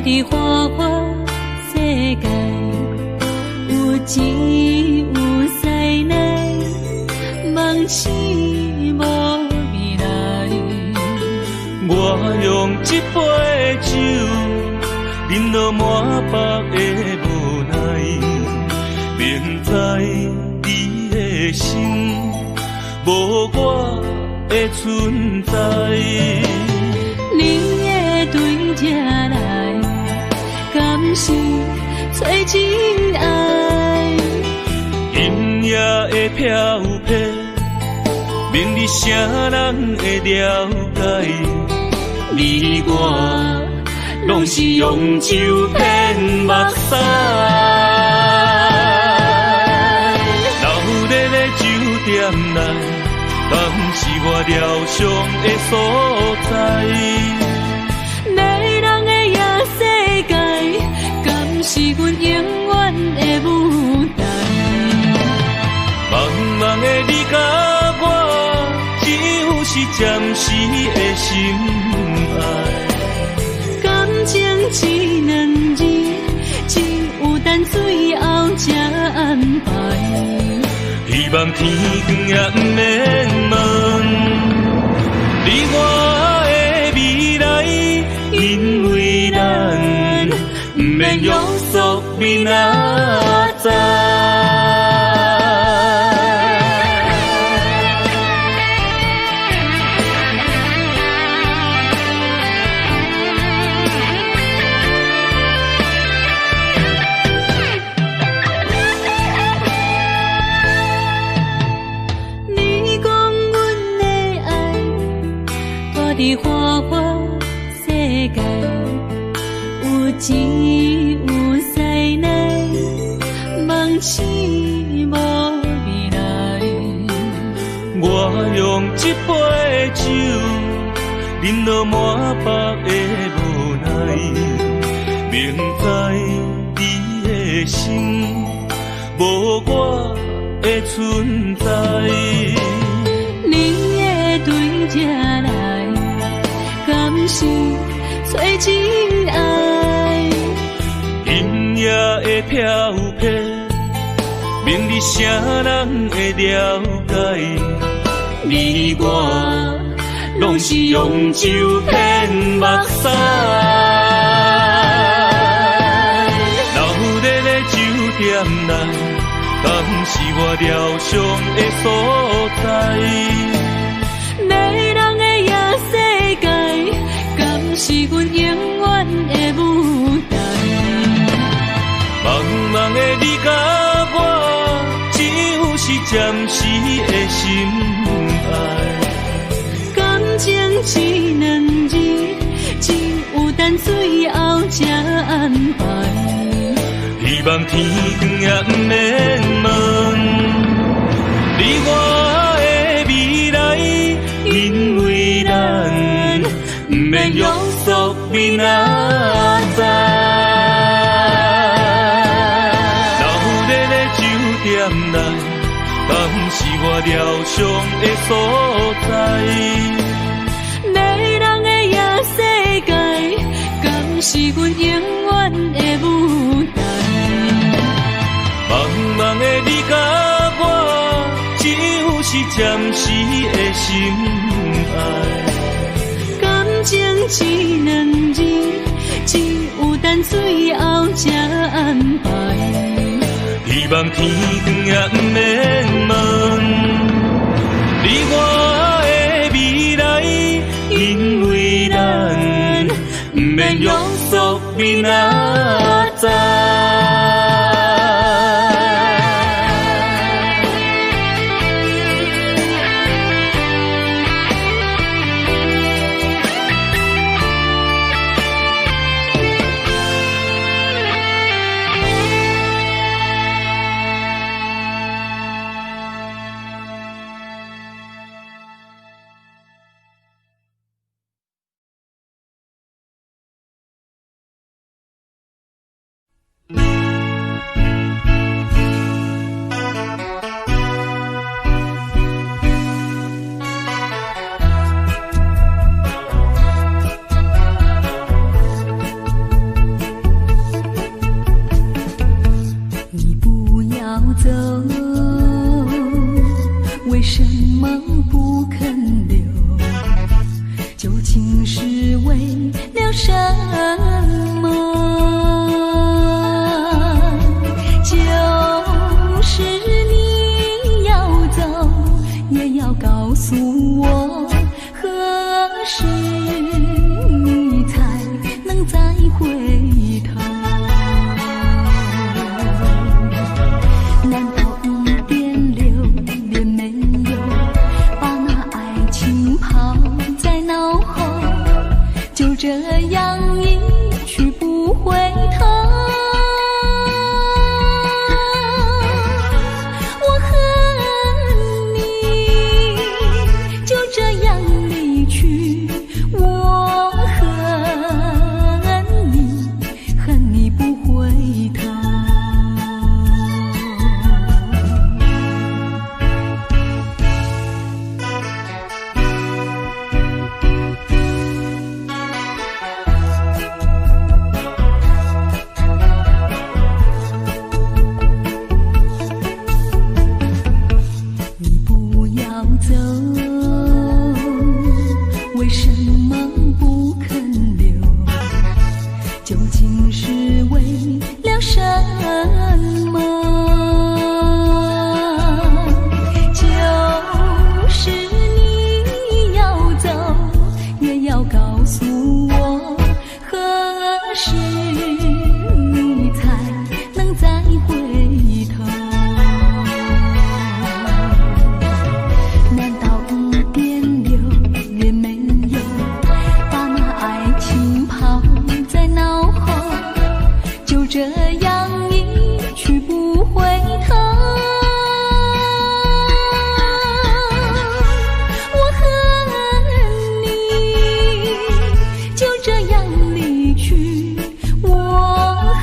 伫花花世界，有钱有势来，梦醒无未来。我用一杯酒，饮落满腹的无奈，明知你的心无我的存在。你的对这来，敢是找真爱？音乐的飘撇，明日啥人会了解？你我拢是用酒骗目屎，流热的酒店内，敢是我疗伤的所在？迷人的夜世界，敢是阮永远的舞台？茫茫的你甲我，只有是暂时的心爱。感情只两字，只有等最后才安排。希望天光也不免问你我的未来，因为咱不免约束明仔载。伫花花世界，有钱有势来，梦醒无未来。我用一杯酒，饮落满腹的无奈，明知你的心无我的存在。你的对这来，敢是找真爱？音乐的飘撇，明日啥人会了解？你我拢是用酒骗目屎，流热的酒店内，敢是我疗伤的所在？迷人的夜世界，敢是阮永远的舞台？茫茫的你甲我，只有是暂时的心爱。感情只两字，只有等最后才安排。希望天光也不免问你我的未来，因为咱不免约束明仔载。流热的酒店内，敢是我疗伤的所在？迷人的夜世界，敢是阮永远的舞台？茫茫的你甲我，只有是暂时的心爱。感情只两字，只有等最后才安排。希望天光也不免问你我的未来，因为咱不免约束明仔载。什么？就是你要走，也要告诉我，何时你才能再回头？难道一点留恋没有，把那爱情抛在脑后，就这样一去不回头？我恨你，就这样离去，我恨你，恨你不回头。你不要走，为什么不肯留？究竟是为了什么？就是你要走，也要告诉我，何时你才能再回头？难道一点留恋没有，把那爱情抛在脑后，就这样一去不回头？我恨你，就这样离去，我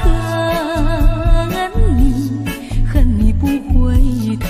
恨你，恨你不回头。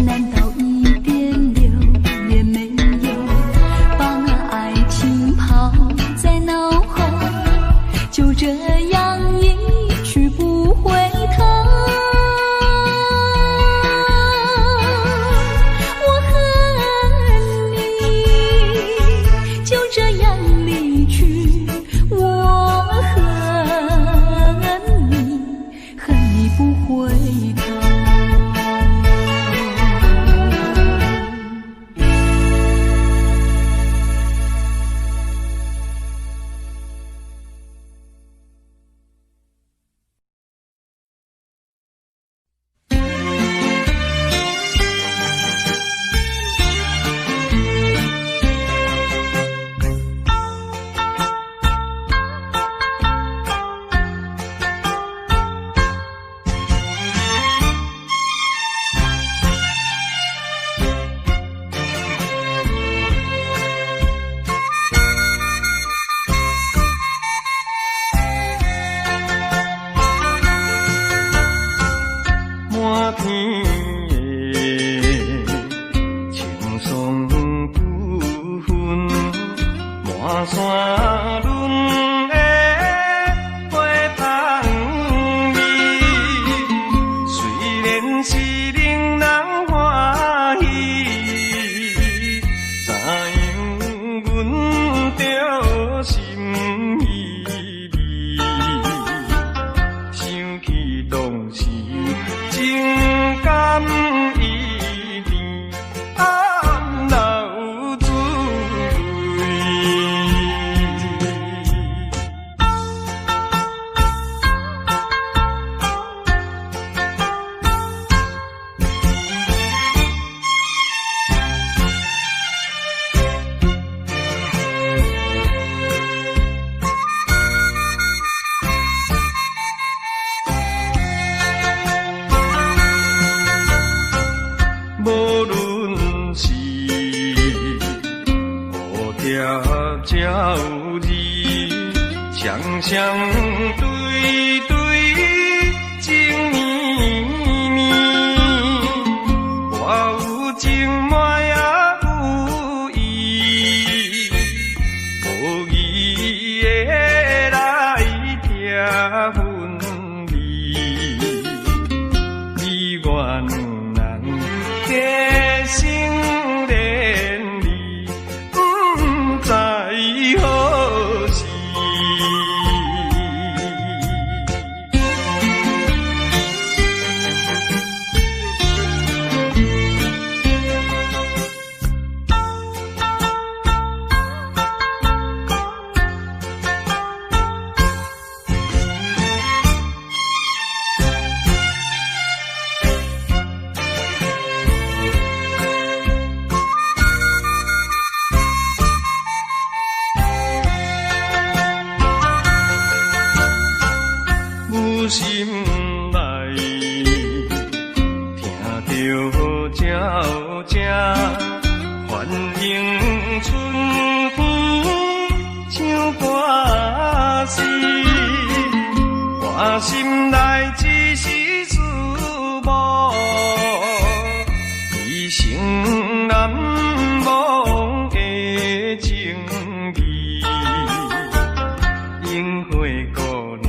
难道一点留恋没有，把那爱情抛在脑后，就这样一去不回头？我恨你，就这样离去，我恨你，恨你不回头。满天的青松不分，满山轮的花香味。虽然是令人欢喜，怎样阮着心依依，想起当时。情感已甜，暗流珠泪。双对对情绵绵，我有情爱也有意，无义的来听分离，你我两人结成连理，不知何时。心内听着鸟声，反映春风唱歌词，我心内只是思慕一生难忘的情义，樱花姑娘。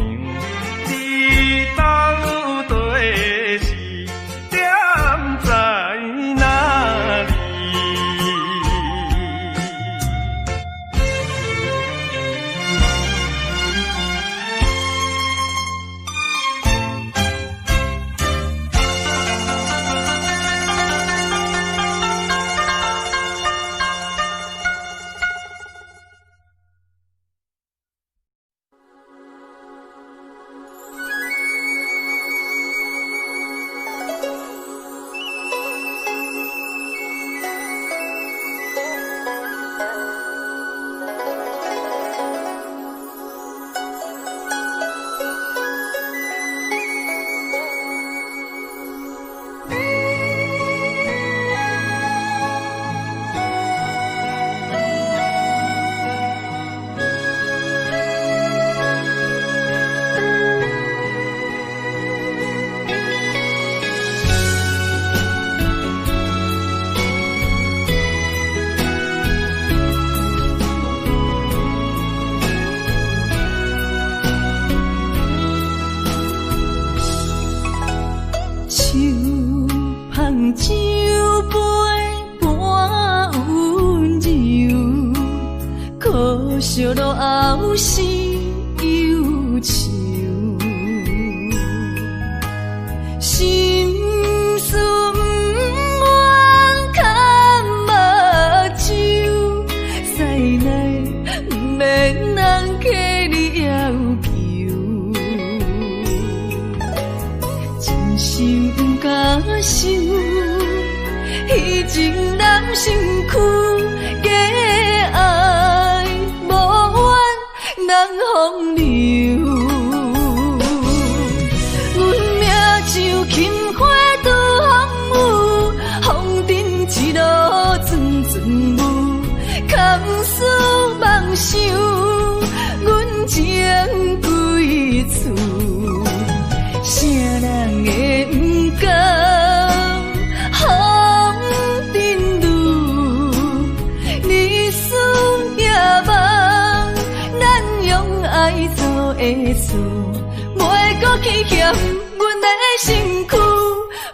到底是点在哪里？酒杯半温柔，可惜落后是忧愁。心事不愿牵目睭，再来不免人客你要求。真心不敢想。以前男身躯假爱无怨人风流，阮命像轻花拄风雨，风尘一路阵阵雾，空思梦想，阮情归厝，啥人会不甘？会错，袂搁去嫌阮的身躯，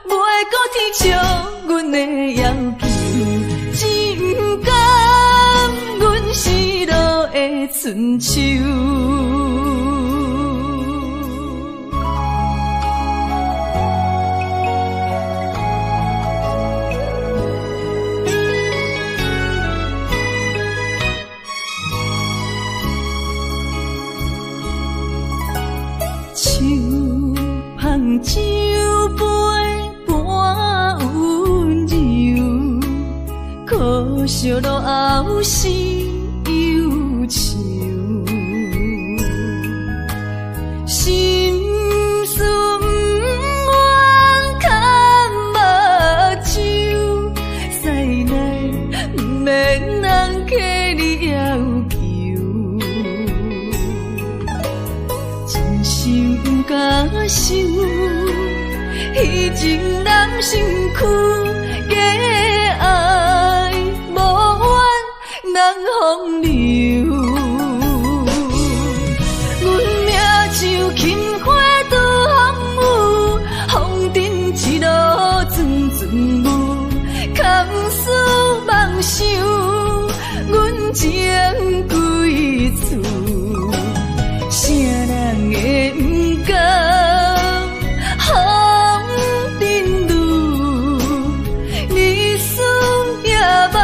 袂搁天笑阮的要求，只不甘阮失落的春秋。酒杯半温柔，可惜落后是忧愁。心事不愿牵目睭，再来不免人客你要求。情人身躯，假爱无怨难风流。阮命像轻花拄风雨，风尘一路阵阵雾，空思梦想，阮情归厝。啥人会不甘风尘路？日思夜梦，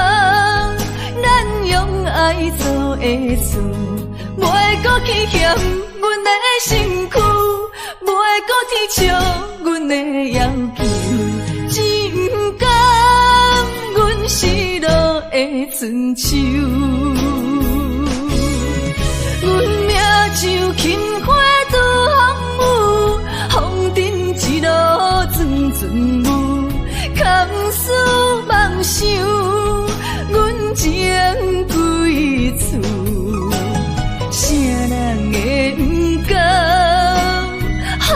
咱用爱做的事，袂搁去嫌阮的身躯，袂搁天笑阮的要求，真甘阮失落的春秋。阮命像轻花拄风雨，风尘一路阵阵雾，空思梦想，阮情归厝。啥人会不甘风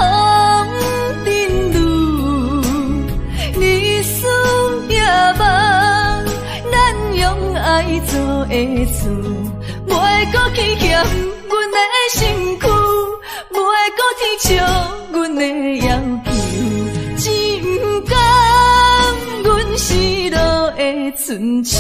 尘路？日思夜梦，咱用爱做的事，袂搁去嫌阮的身躯，袂搁天笑阮的要求，真甘阮失落的春秋。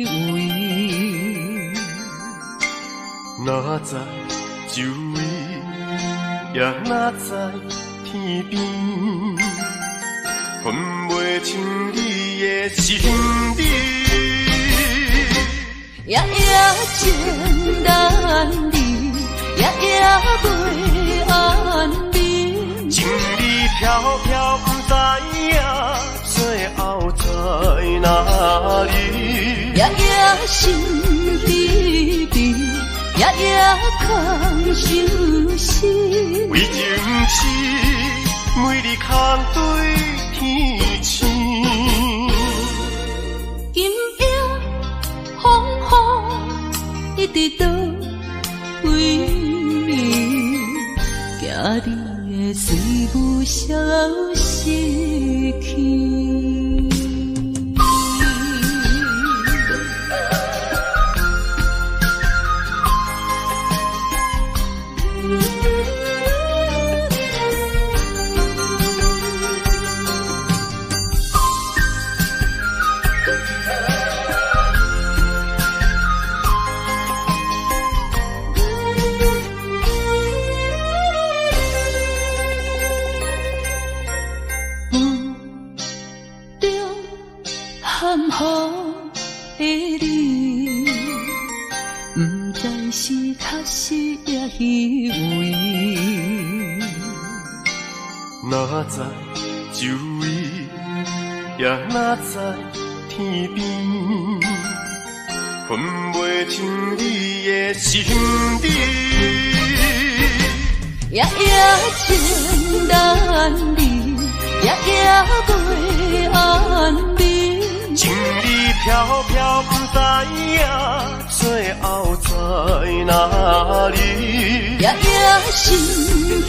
位。哪知周围，也哪知天边，分袂清你的心理。夜夜情难离，夜夜袂安眠。情意飘飘，不知影最后在哪里。夜夜心离别，夜夜空相思。为情痴，每日空对天星。今夜风雨一直到为暝，惊你的随无消息去。含雨的你，不知是确实也虚伪。哪知周围，也哪知天边，分袂清你的心理。夜夜情难离，夜夜袂安眠。情意飘飘，不知影最后在哪里。夜夜心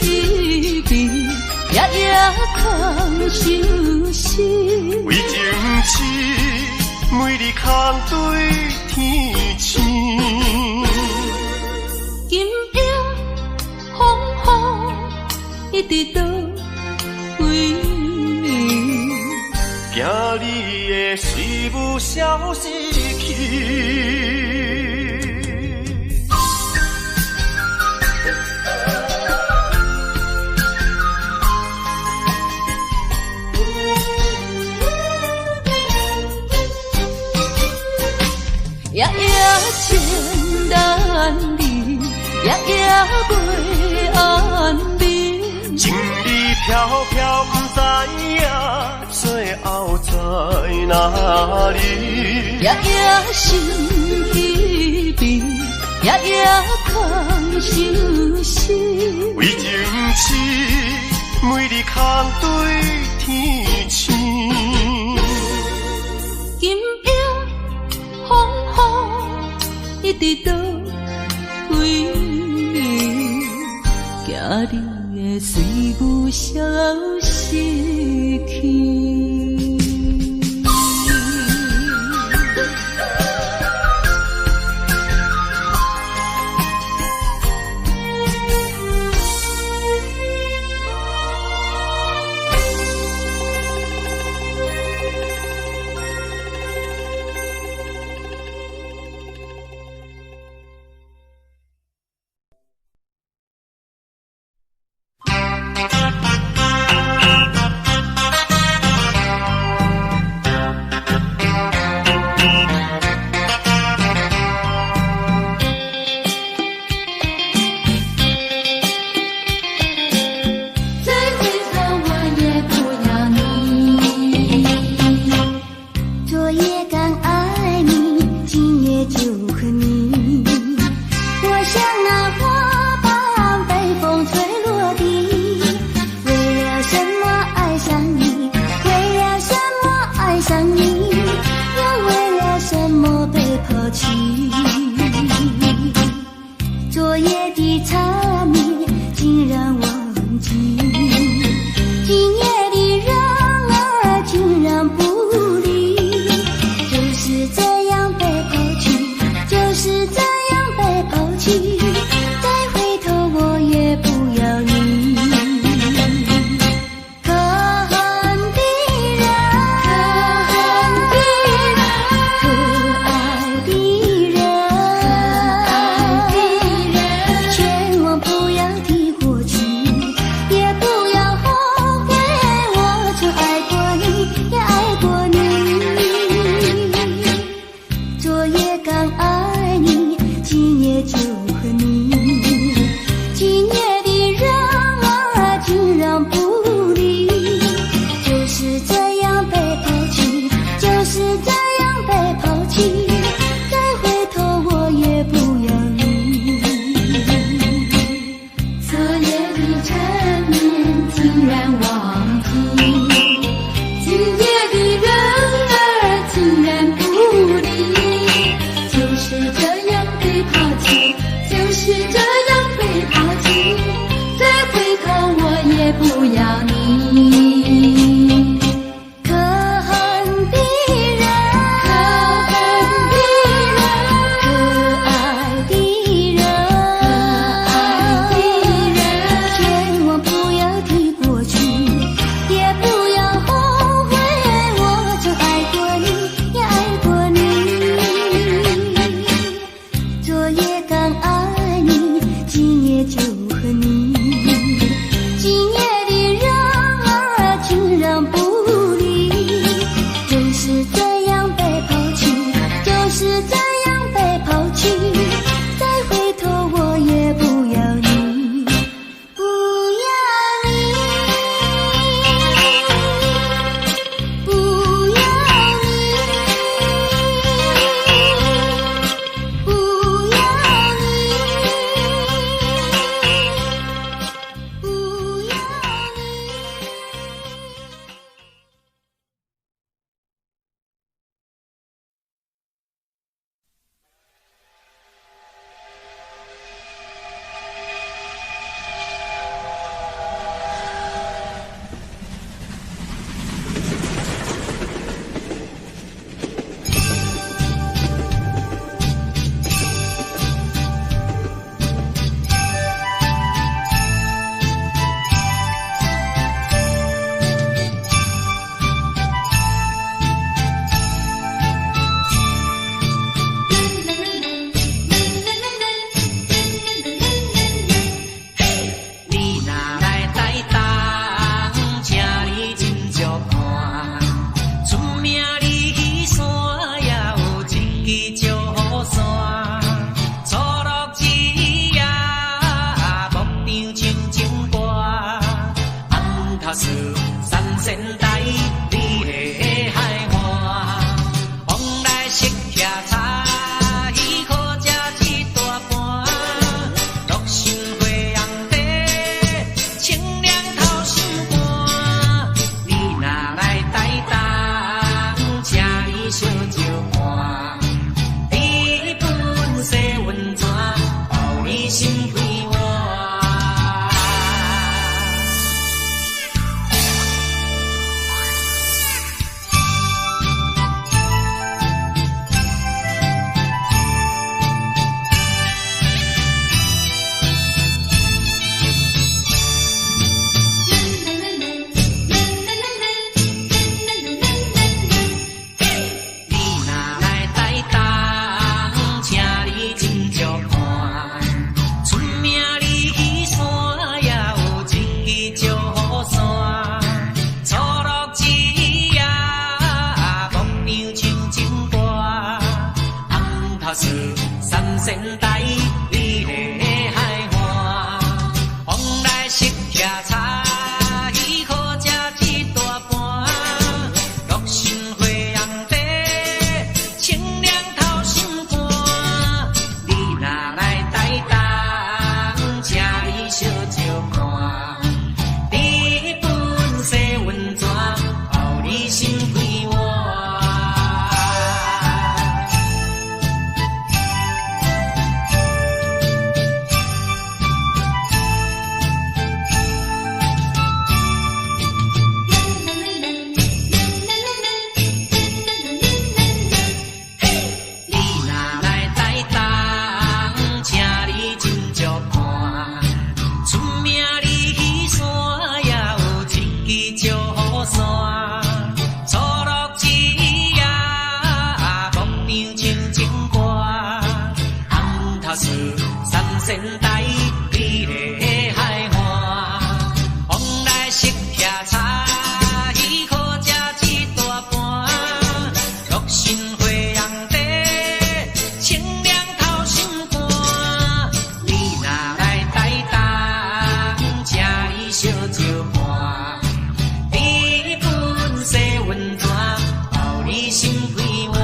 离别，夜夜空相思。为情痴，每日空对天星。今夜风雨一直到为暝，惊你的随无消息去。夜夜情难离，夜夜袂安眠。情意飘飘，不知影最后在哪里。夜夜心离别，夜夜空相思。为情痴，每日空对天星。今夜风雨一直到为暝，惊你的随无消息去。头树三仙台，美丽的海岸，往来识骑茶，鱼好食一大盘，玉心花红茶，清凉透心肝。你若来台东，请你小酒看，日本西温泉，包你心归我。三仙台，美丽的海岸，往来识骑茶，鱼好食一大盘，玉心花红茶，清凉透心肝。你若来台东，请你小酒看，日本西温泉，包你心归我。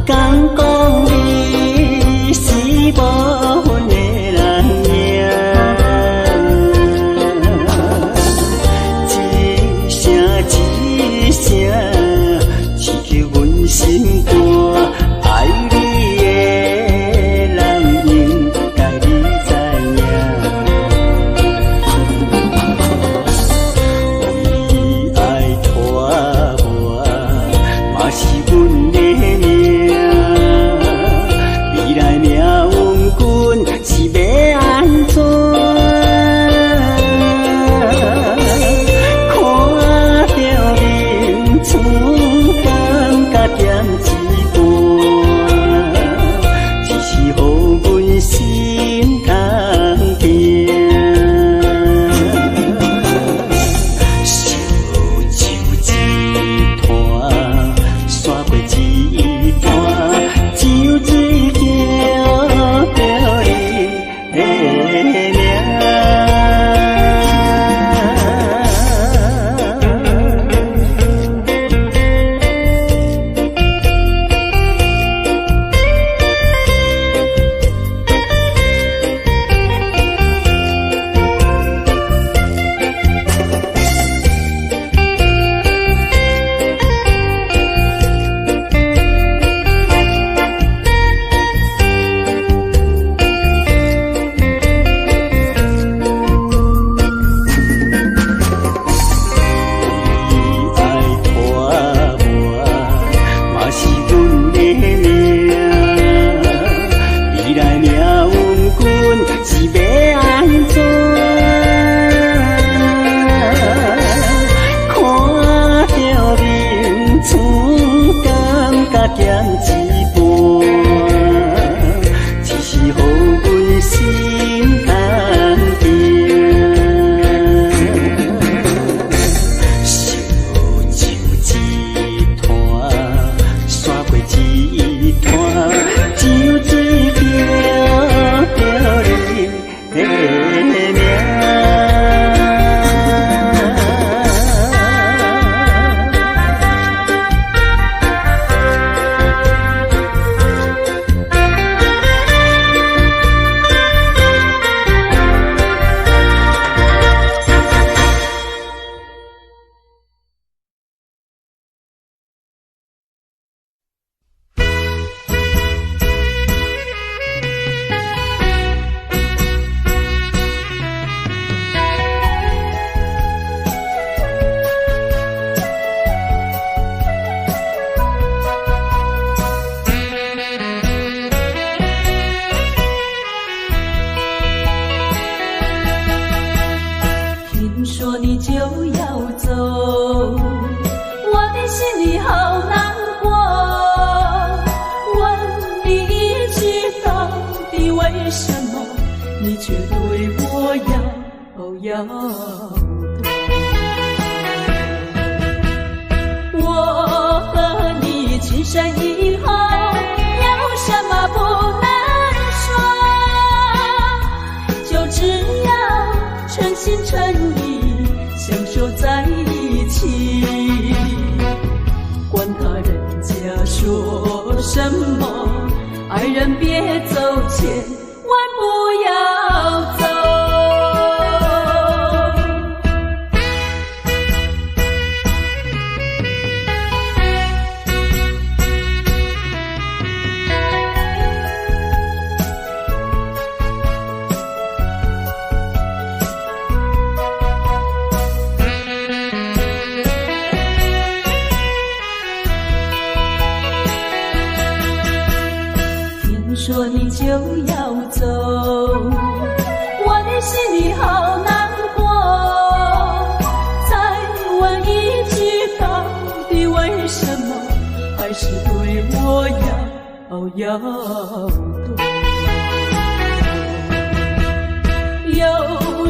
敢讲你是无份的人命，一声一声刺激阮心肝，爱你的人应该你知影。为爱拖磨，嘛是阮的命。未来命运君是要安怎？看着面子感觉点一半，只是予阮心通惊。烧酒一坛，煞过一坛，酒醉叫着你的名。说你就要走，我的心里好难过。再问一句，到底为什么还是对我要多？有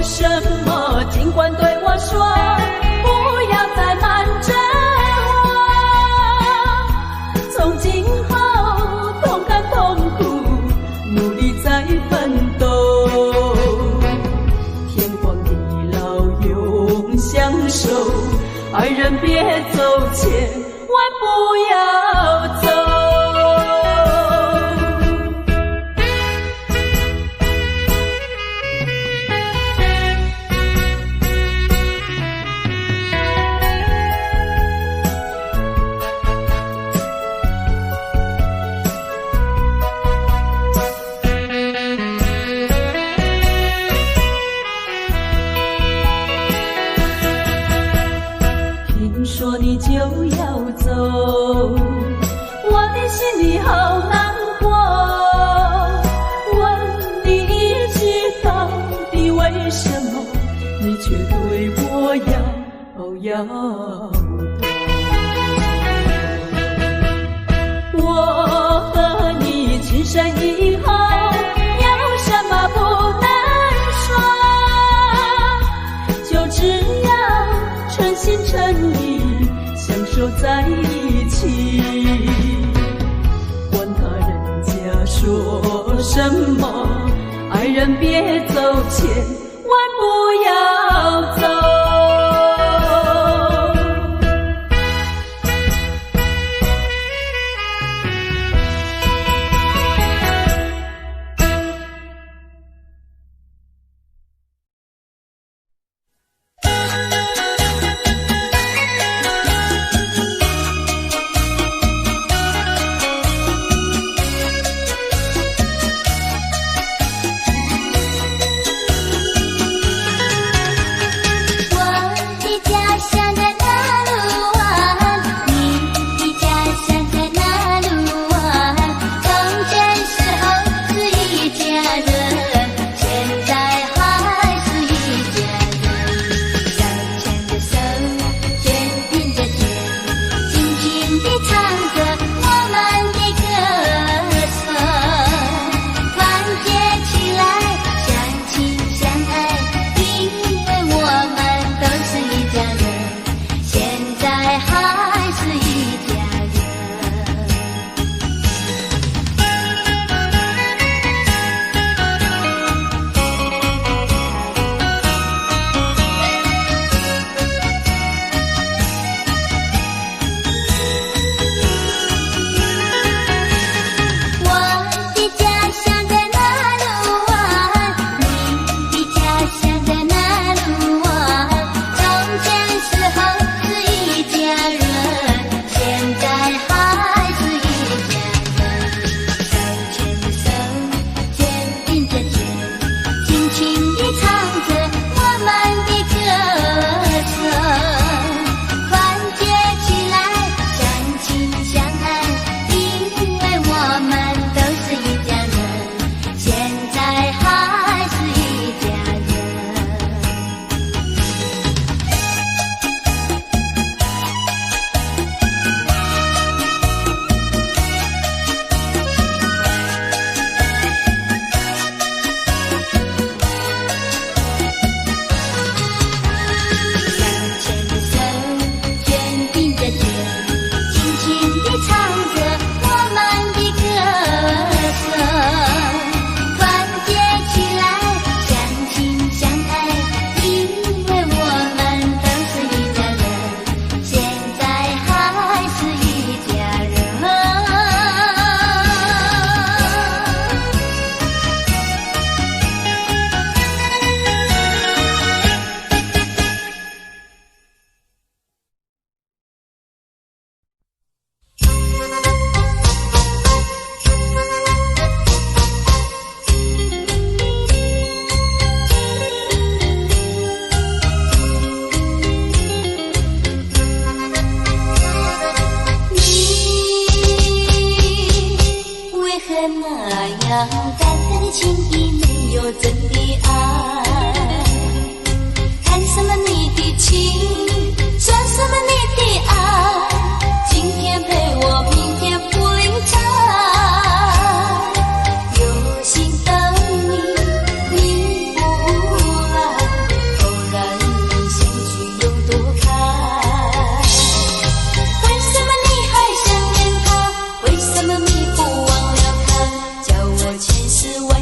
什么尽管对我说，不要再瞒着我。从今后同甘同苦，努力再奋斗。天荒地老永相守，爱人别走，千万不要走。心里好难过。问你一句，到底为什么你却对我要多？我和你情深以后，有什么不能说？就这样诚心诚意相守在一起。管他人家说什么，爱人别走，千万不要走。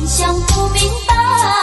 想不明白。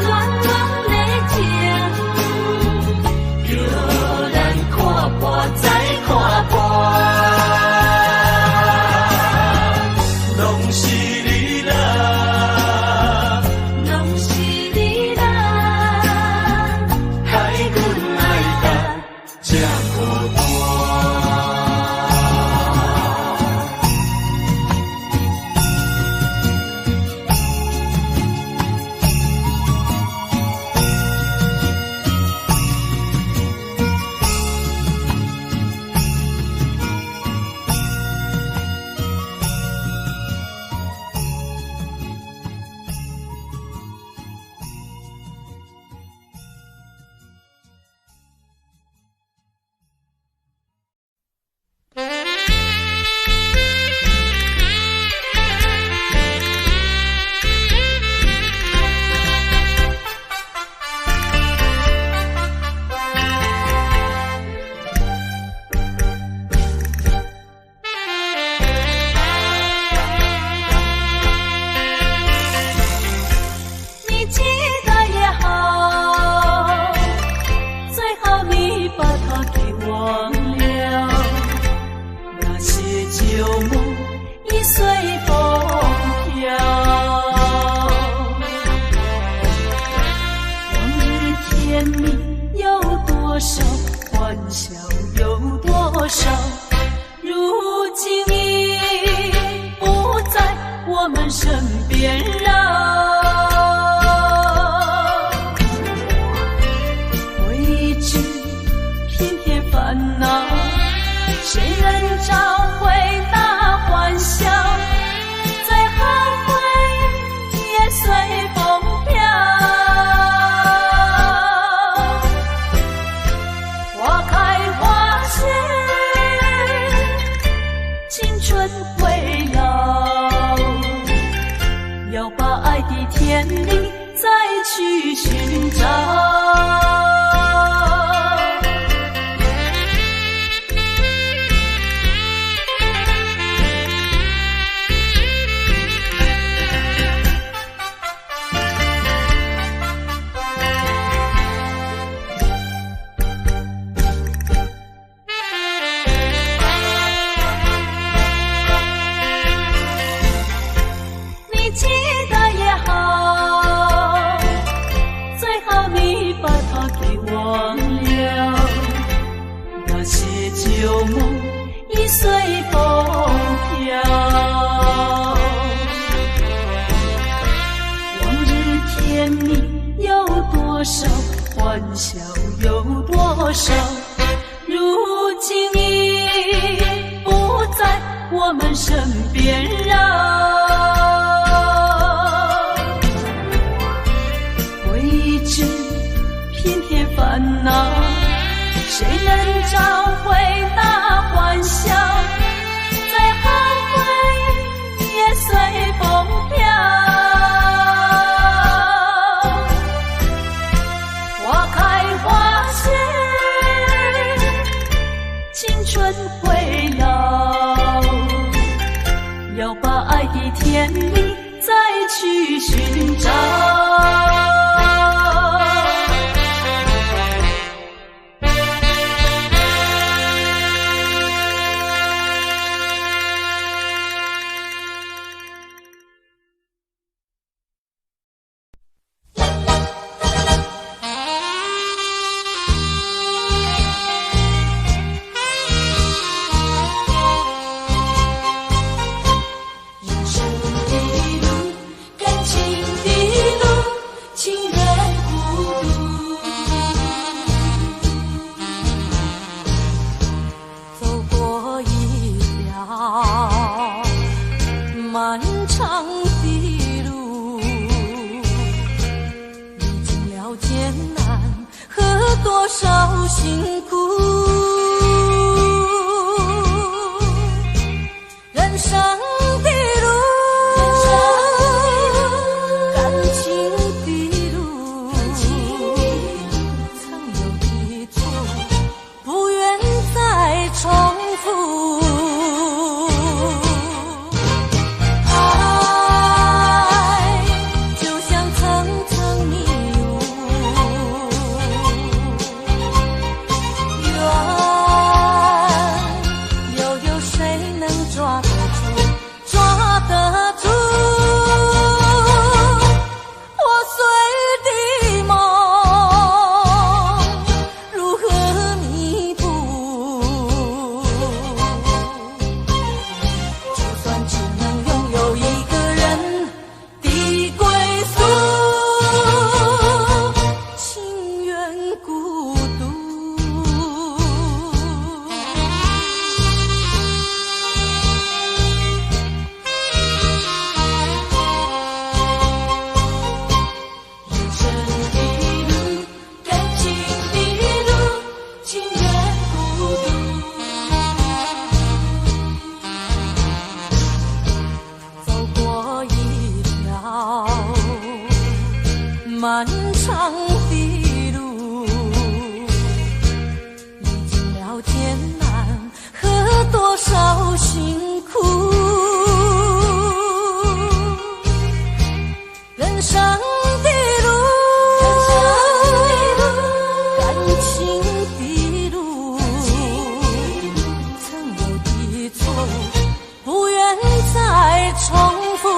暖们身边绕。未知偏偏烦恼，谁能找回那欢笑？最后回忆也随风飘。花开花谢，青春会老，要把爱的天地再去寻找。旧梦已随风飘，往日甜蜜有多少，欢笑有多少，如今已不在我们身边绕。未知偏偏烦恼，谁能找回那欢笑？最后回忆也随风飘。花开花谢，青春会老，要把爱的天地再去寻找。漫长的路，历经了艰难和多少辛苦，人生的路，感情的路，曾有的错，不愿再重复。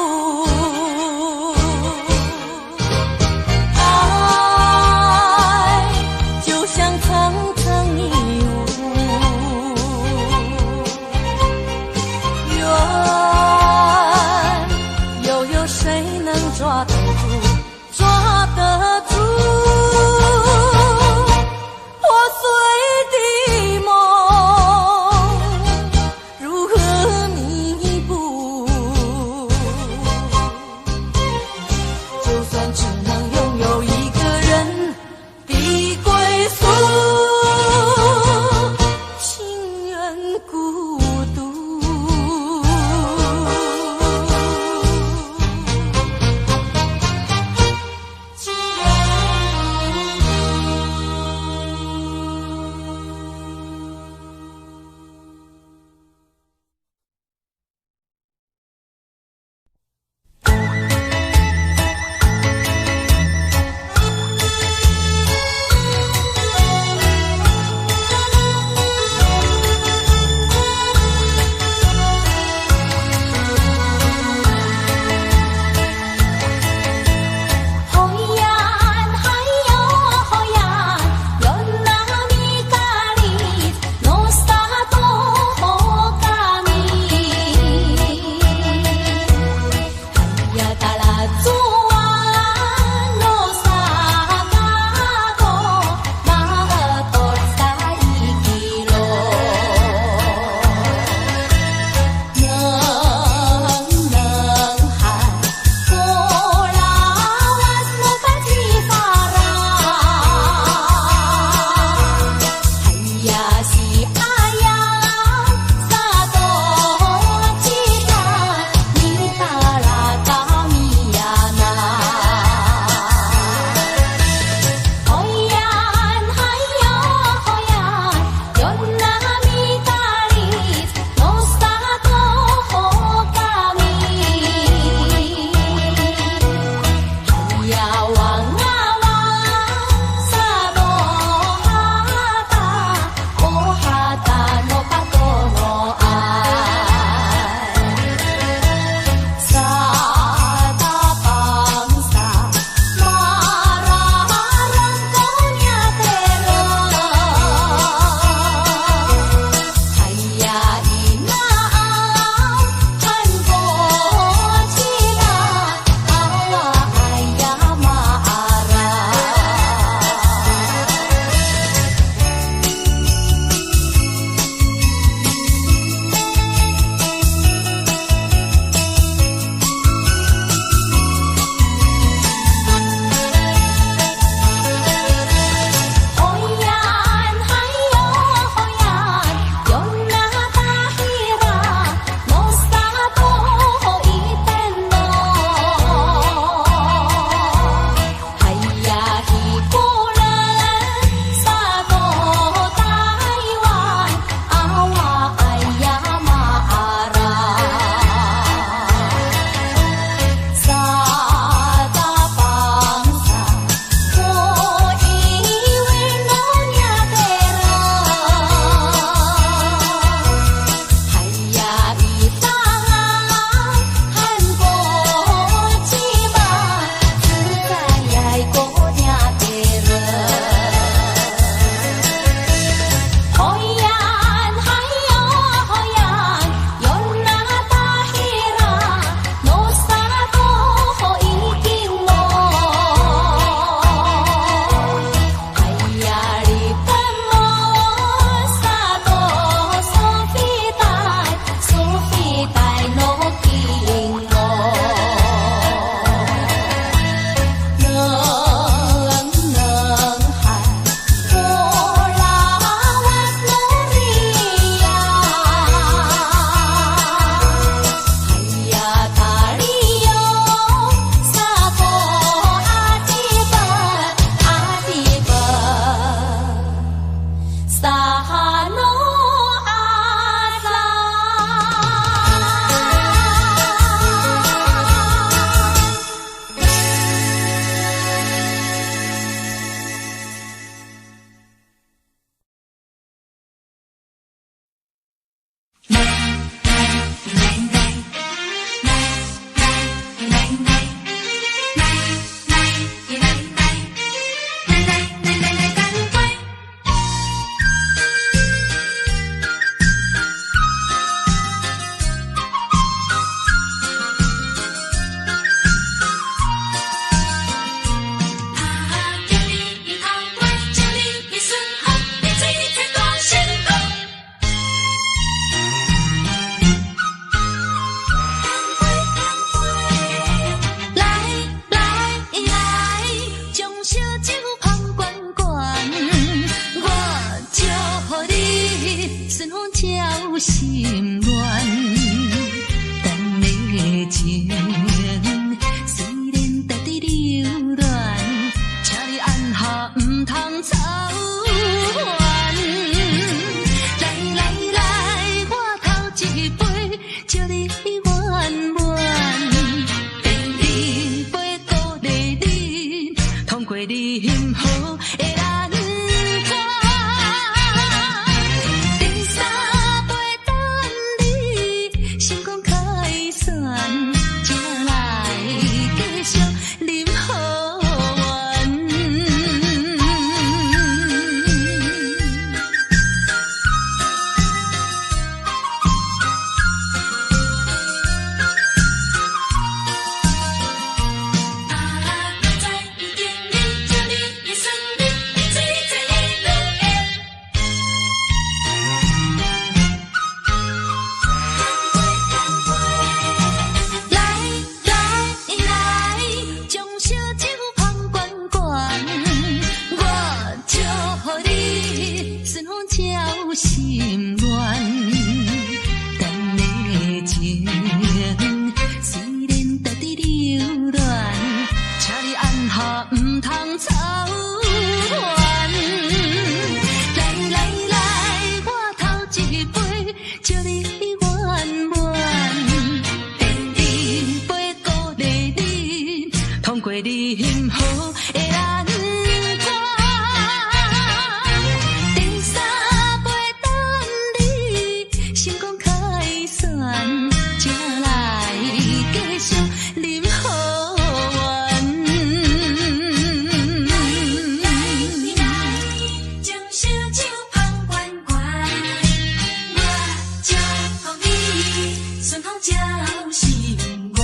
圆满。第二杯鼓励你，通过任何的难关。第三杯等你成功开选，才来继续饮好运。心乱，咱的情虽然在伫流乱，请你按下唔通操烦。来来来，我头一杯祝你圆满，第二杯鼓励你通过任何的难关。成功开选，才来继续饮好运。将烧酒捧罐罐，我祝福你顺风照心愿。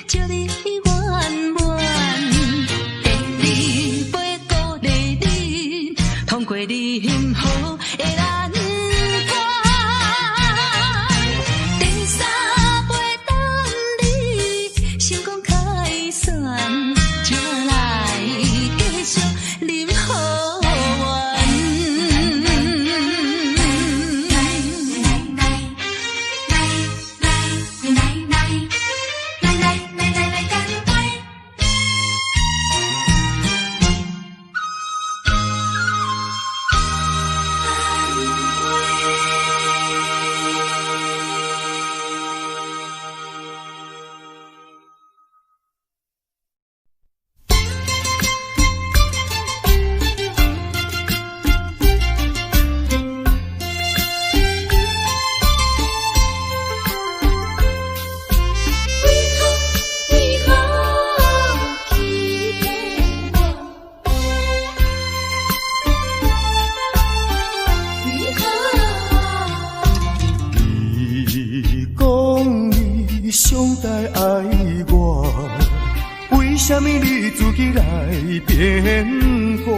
祝你圆满，第二杯鼓励你通过任何的难关。第三杯等你成功开选，才来继续饮好运。上代爱我，为什么你自己来变卦？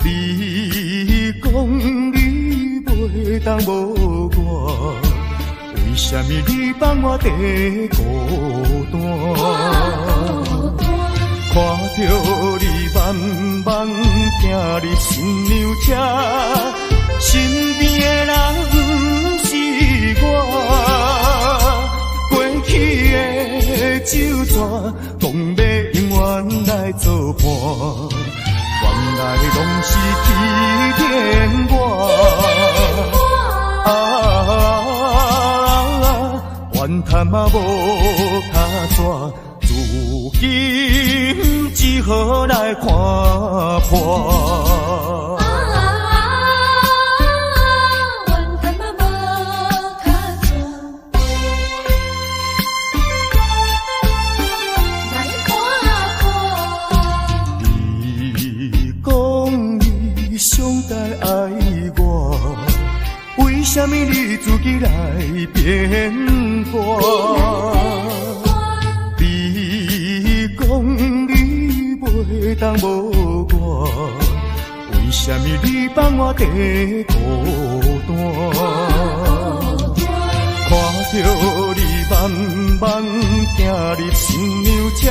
你讲你袂当无我，为什么你放我在孤单？看着你慢慢行入新娘车，身边的人不是我，过去的酒泉，讲要永远来作伴，原来拢是欺骗我。怨叹嘛无他纸，如今只好来看破。上代爱我，为什么你自己来变卦？你讲你袂当无我，为什么你放我在孤单？看着你慢慢行入新娘车，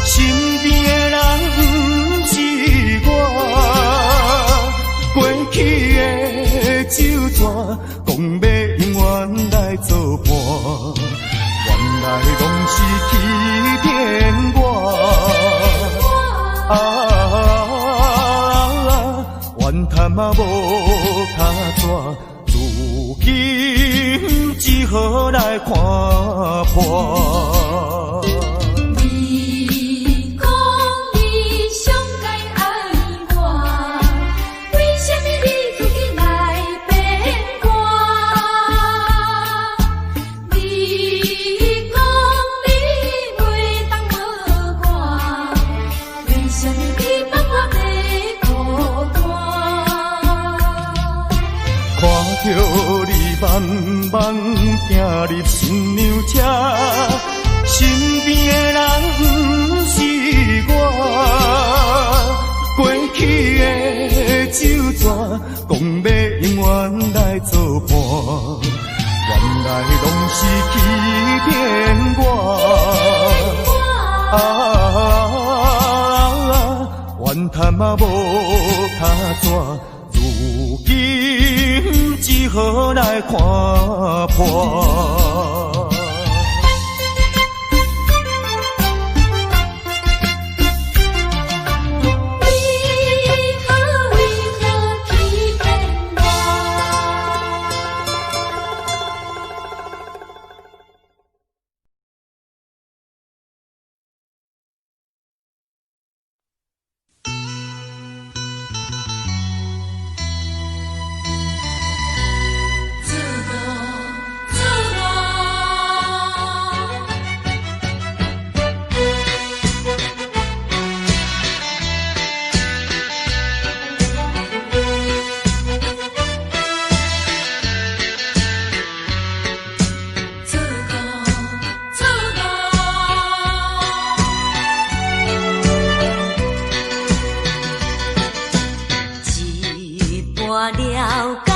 身边的人不是我。过去的酒泉，讲要永远来看破。你讲你上该爱我，为什么你自己来变卦？你讲你袂当无我，为什么你放我在孤单？看着你慢慢行入新娘车，身边的人不是我，过去的酒泉讲要永远来作伴，原来拢是欺骗我。怨叹嘛无他怎，如今只好来看破。一半了解。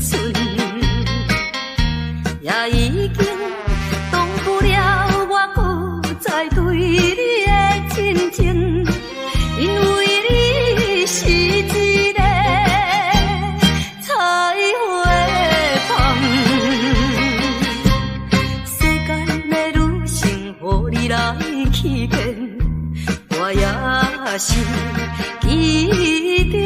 顺，也已经挡不了我搁再对你的真情，因为你是一个彩花香。世间的女性，予你来欺骗，我也是其中。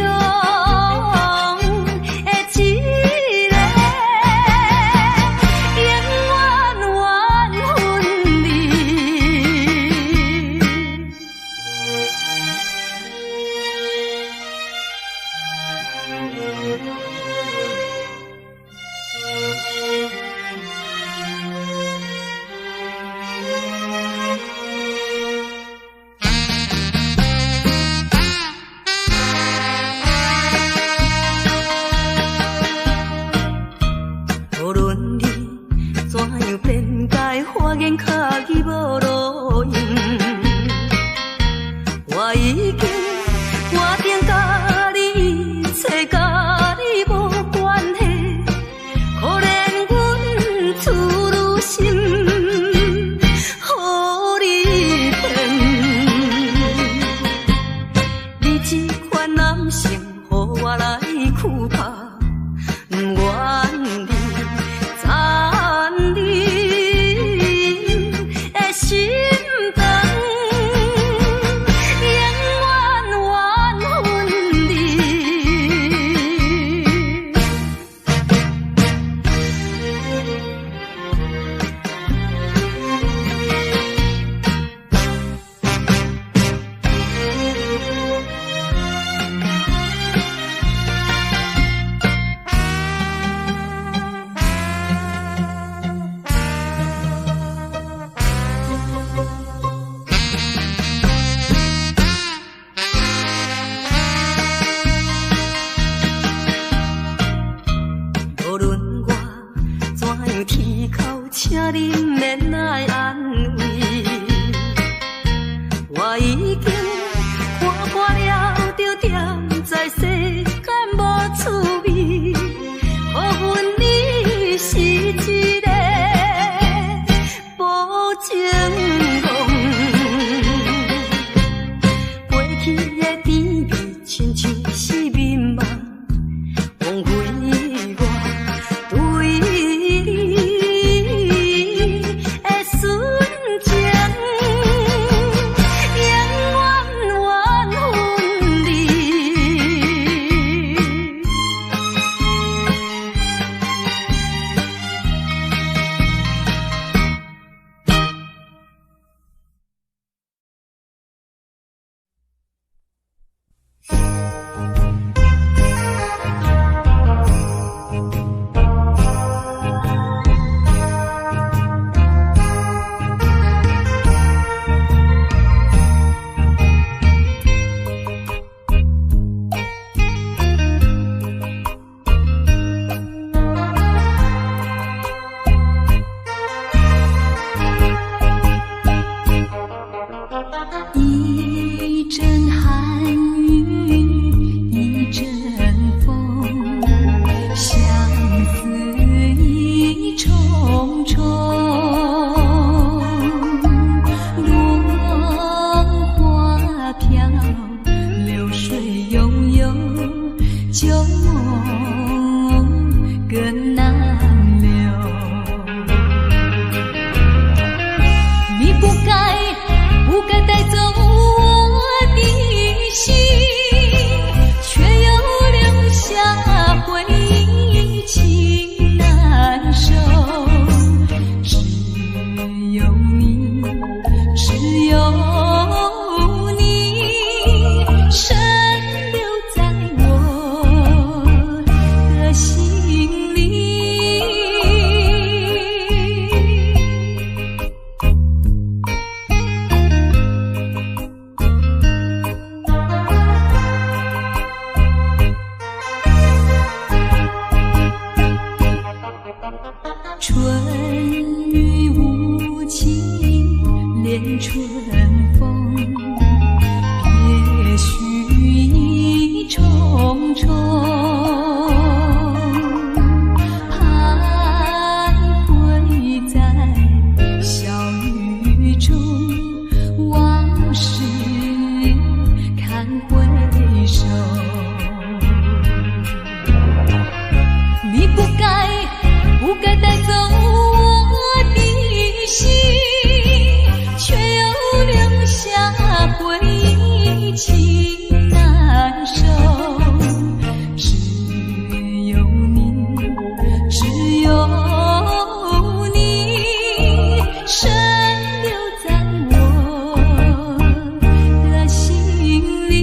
无论你怎样辩解，花言巧语无路用，我已经决定甲你一切甲你无关系，可怜阮处女心，予你骗。你这款男性，予我来苦怕，不愿你。心肠永远分无论我怎样啼哭，请你免来安慰。我已经看破了，就踮在世间无趣味。可阮你是一个无情梦，过去的甜蜜亲像是眠梦，枉费。不该带走我的心，却又留下回忆，情难收。只有你，只有你，深留在我的心里。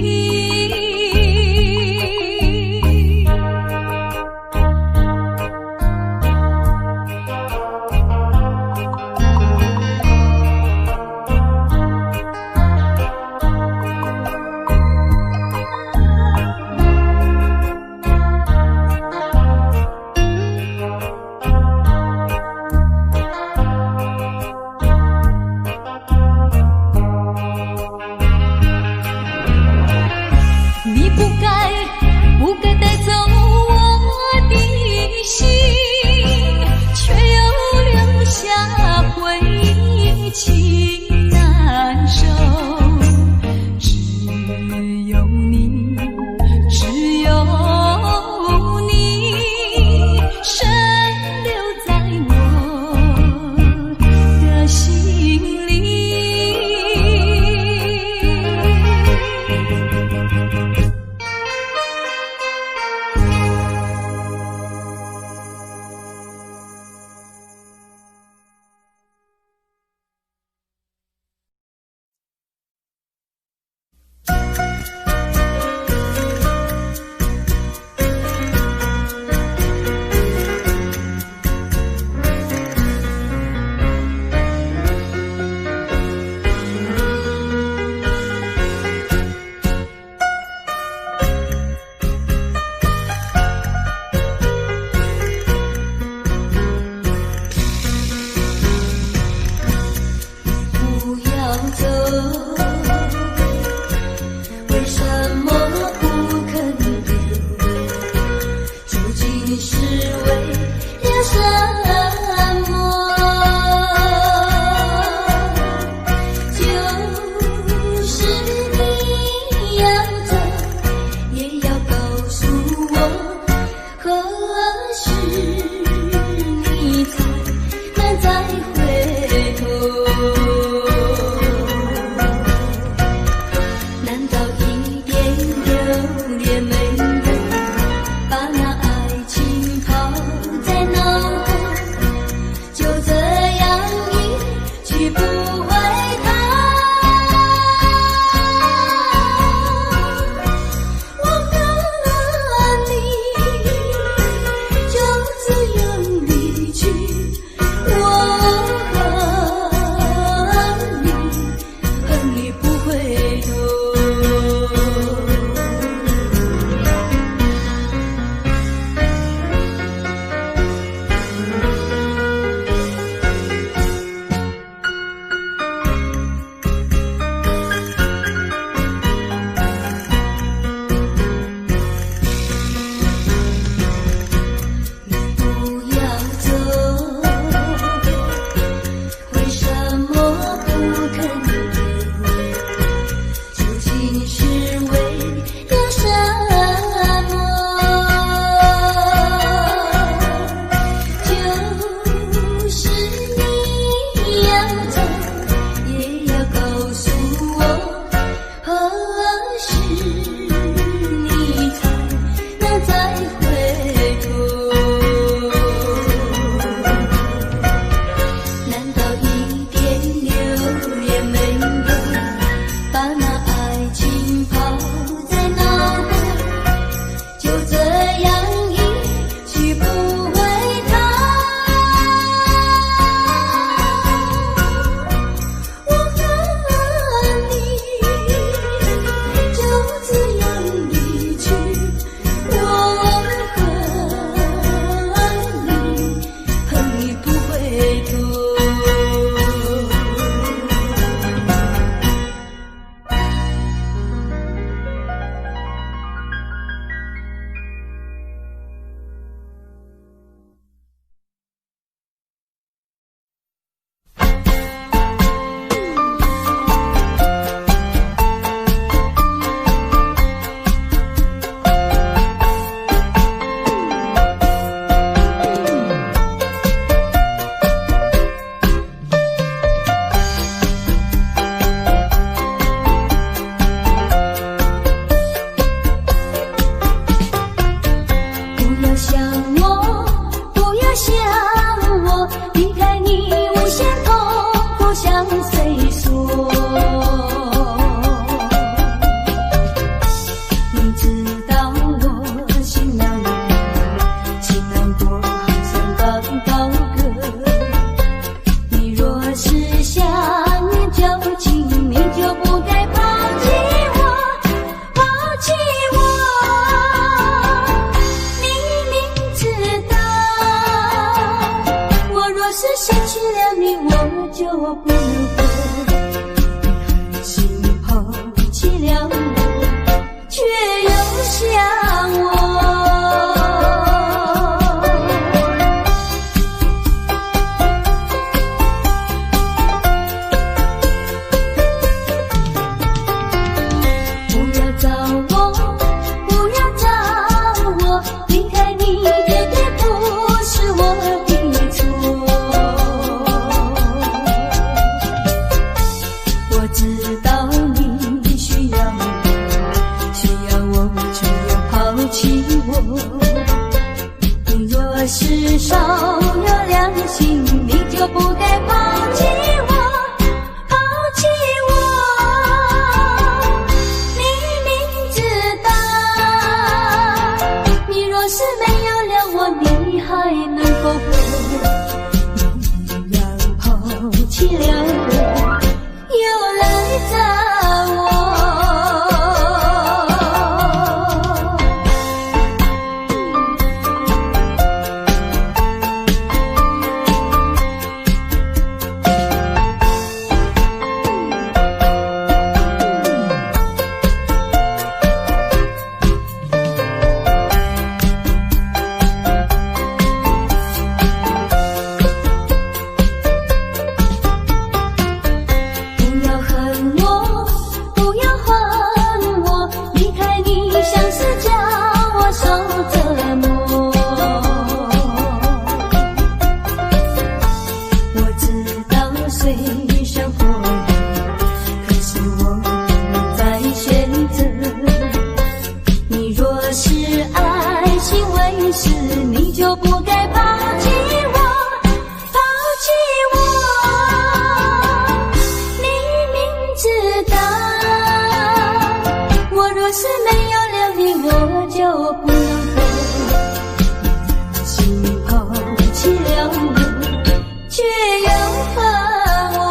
想我，离开你无限痛苦向谁说？你知道我心难过，心难过好像刚高歌。你若是想念旧情，你就不该抛弃我，抛弃我。你明知道，我若是失去了你，我就不能活。你狠心抛弃了我，却又想我。不要找我，不要找我，离开你绝对不是我的错。我知道你需要我，却又抛弃我。你若是少有良心，你就不该抛弃我，抛弃我。你明知道，你若是没有了我，你还能够活？你一样抛弃了我，又来找我。不要恨我，不要恨我，离开你像是叫我受折磨。我知道随生活里，可是我不能再选择。你若是爱情为师，你就不该抛弃我，抛弃我。你明知道，我若是没有了你，我就不能活。你狠心抛弃了我，却又恨我。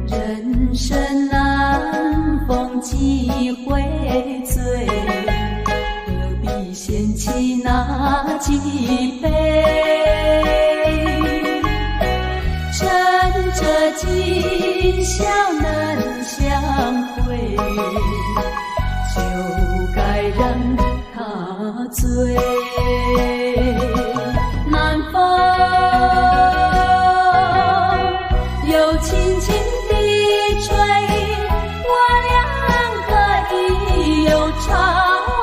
人生难逢几回醉，何必嫌弃那几杯？趁着今宵能相会，就该让他醉。南风又轻轻地吹，我俩可以有巢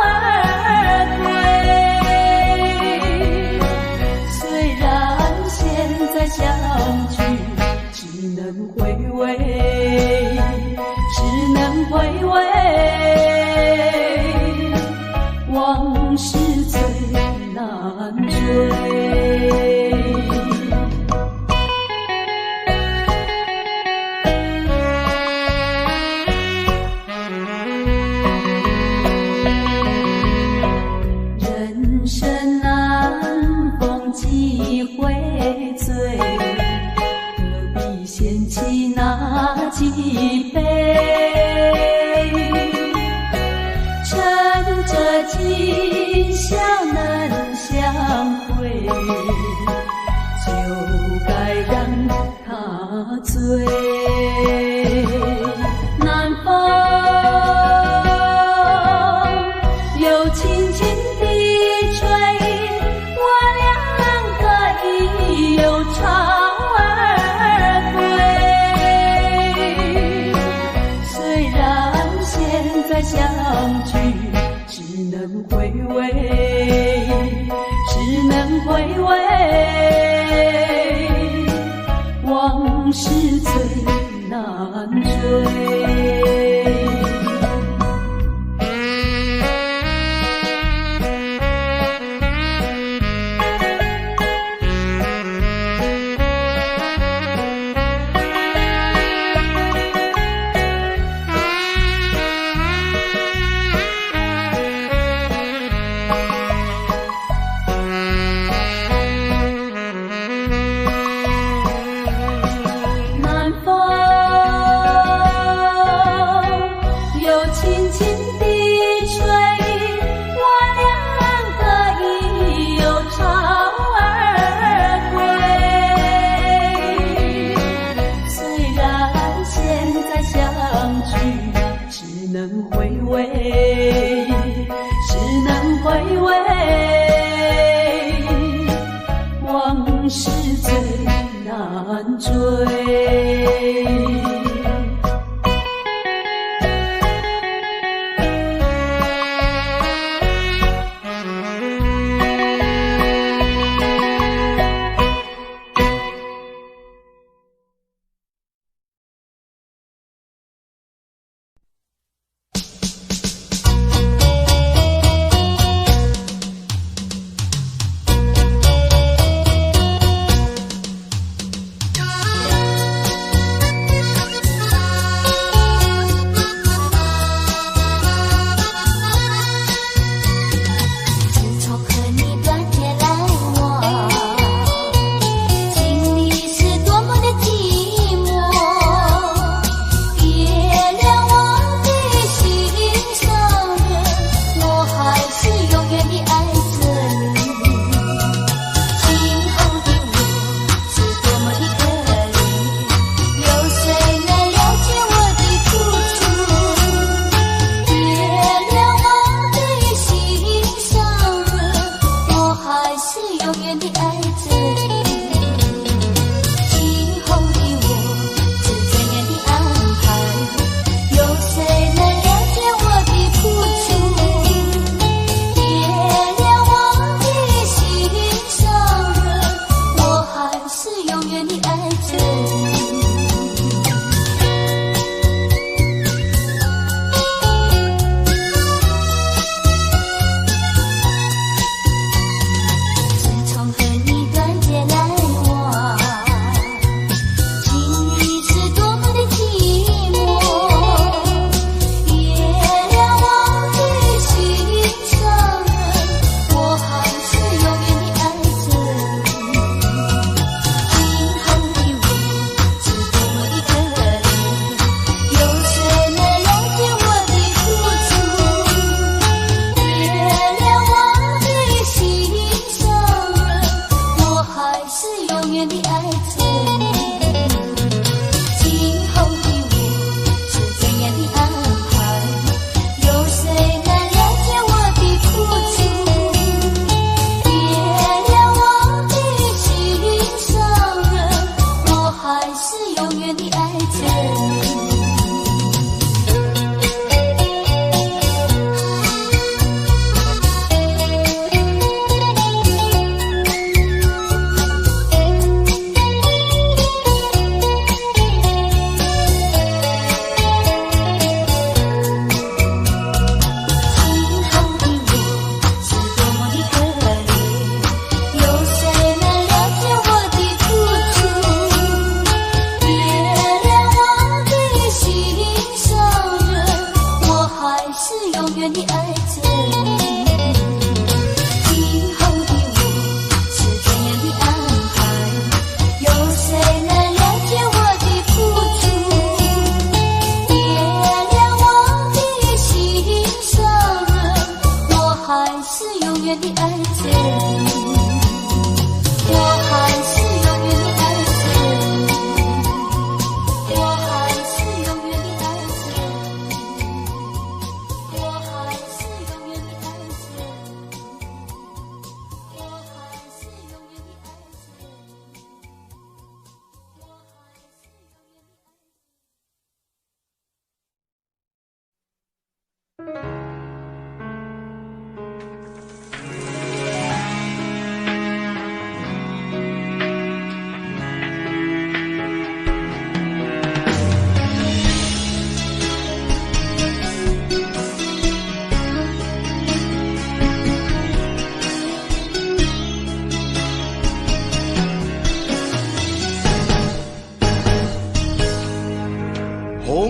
而归。虽然现在相聚只能回味，只能回味，往事最难追。人生难逢几回醉，何必嫌弃那几杯？趁着今宵能相会，就该让他醉。南风又轻轻地吹，我俩可以有潮儿归。虽然现在相聚只能回味，只能回味，往事最难追。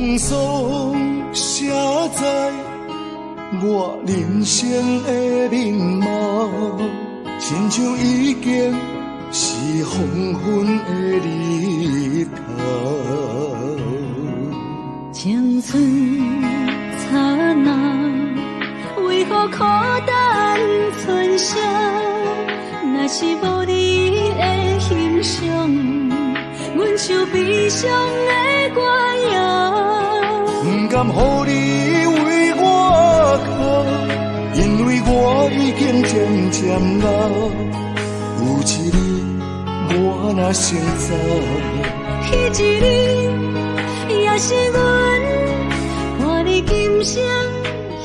风霜写在我人生的面貌，亲像已经是黄昏的日头。青春刹那，为何孤单存剩？若是无你的欣赏，阮就悲伤的歌谣。不甘予你为我哭，因为我已经渐渐老。有一日我若先走，彼一日也是阮伴你今生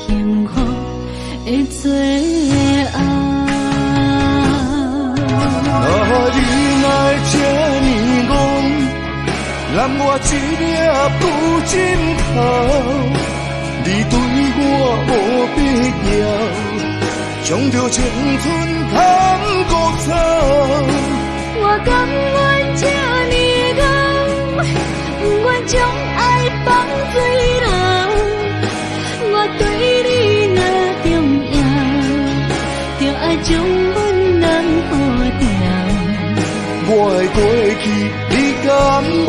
幸福的最后。你若这呢戆，揽我一粒不尽头，你对我无必要，将着青春贪古草。我甘愿这呢戆，不愿将爱放水流。我对你若重要，就爱将阮人保掉。我的过去，你敢袂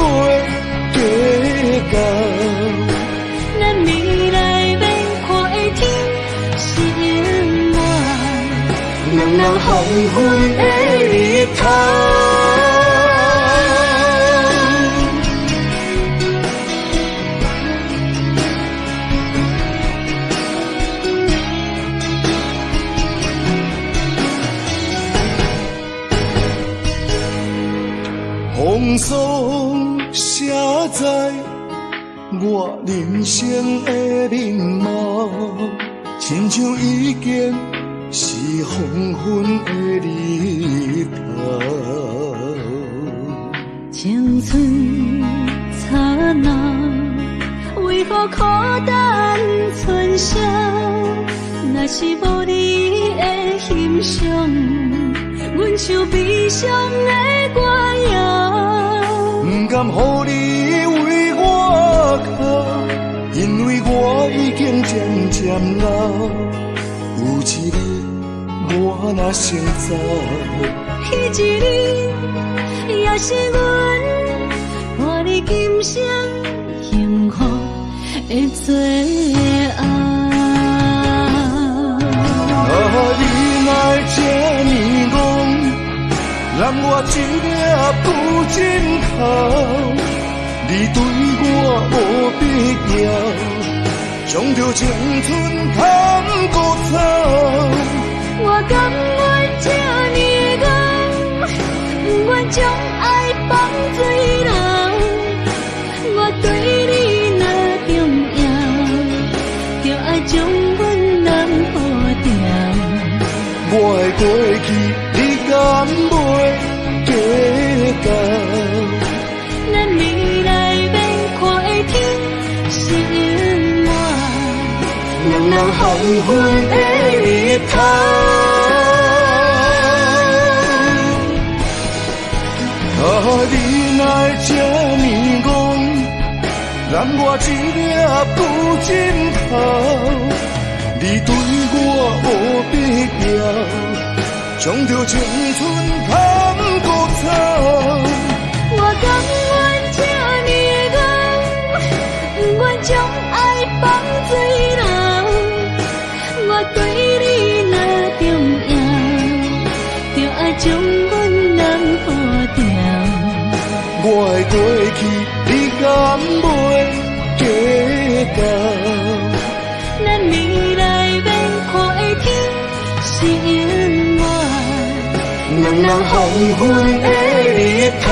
计较？咱未来要看的天是我，两人黄昏的日头。风霜写在我人生的面貌，亲像已经是黄昏的日头。青春刹那，为何孤单存剩？若是无你的欣赏，阮就悲伤的歌谣。不甘予你为我哭，因为我已经渐渐老。有一日我若先走，彼一日也是阮伴你今生幸福的最后。你若这呢戆，揽我一粒不尽头，你对我无必要，将着青春贪古草。我甘愿这呢戆，不愿将爱放水流。我对你若重要，就爱将阮人保掉。我的过去，你敢袂计较？咱未来要看的天是我，两人黄昏的日头。你若这呢戆，揽我一粒不尽头，你对我无必要，将着青春贪古草。我甘愿这呢戆，不愿将爱放水流。我对你若重要，就爱将阮人保掉。我的过去，你敢袂计较？咱未来要看的天是我，两人黄昏的日头。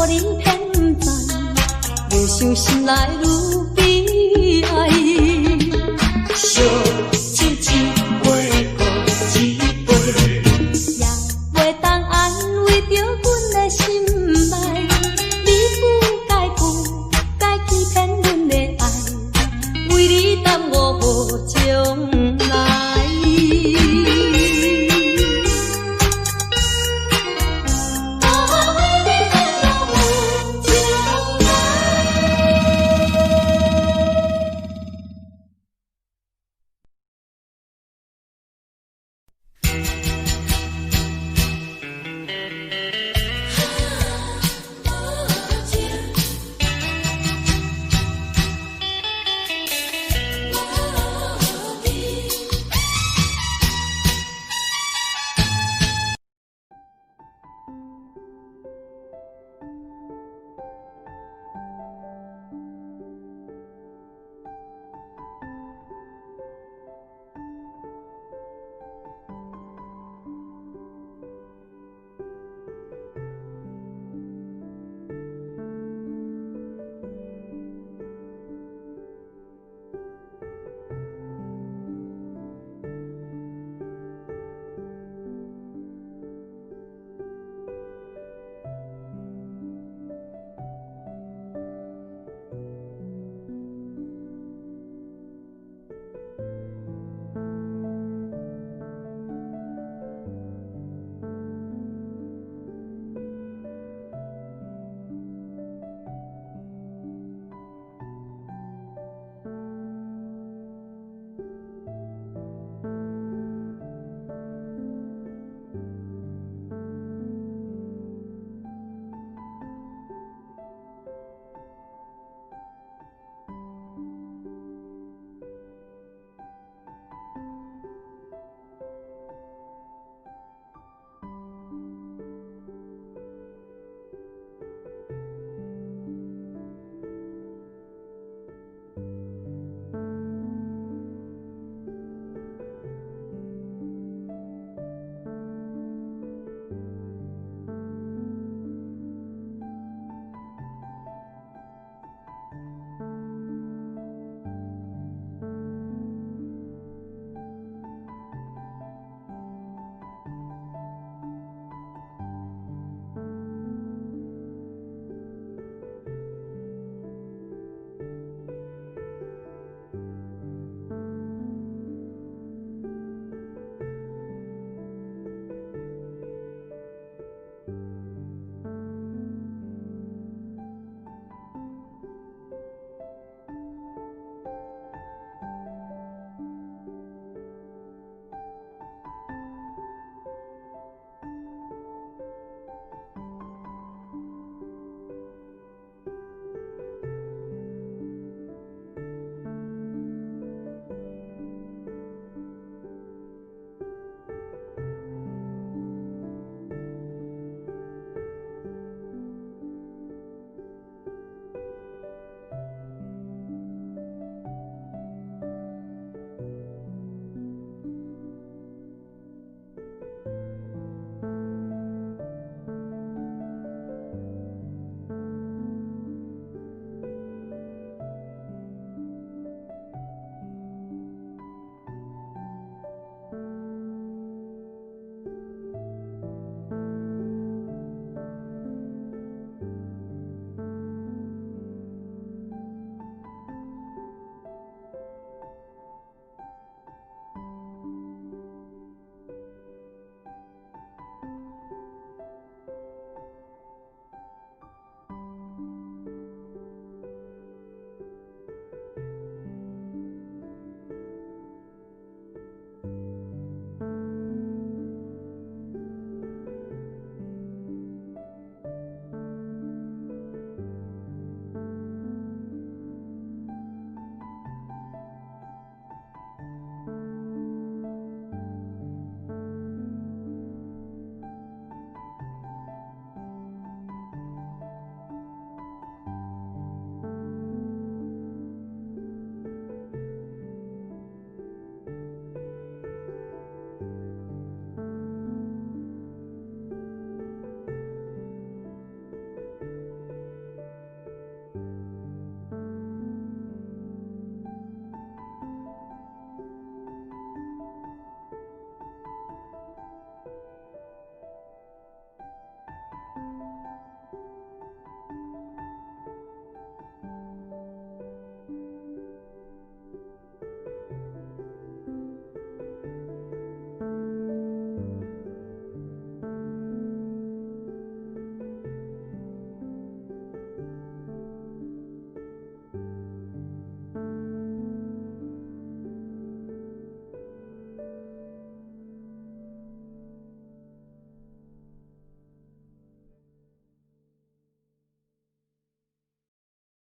予你偏袒，越想心内愈悲哀。小亲一杯搁一杯，也袂当安慰着阮的心爱。你不该欺骗阮的爱，为你耽误无将来。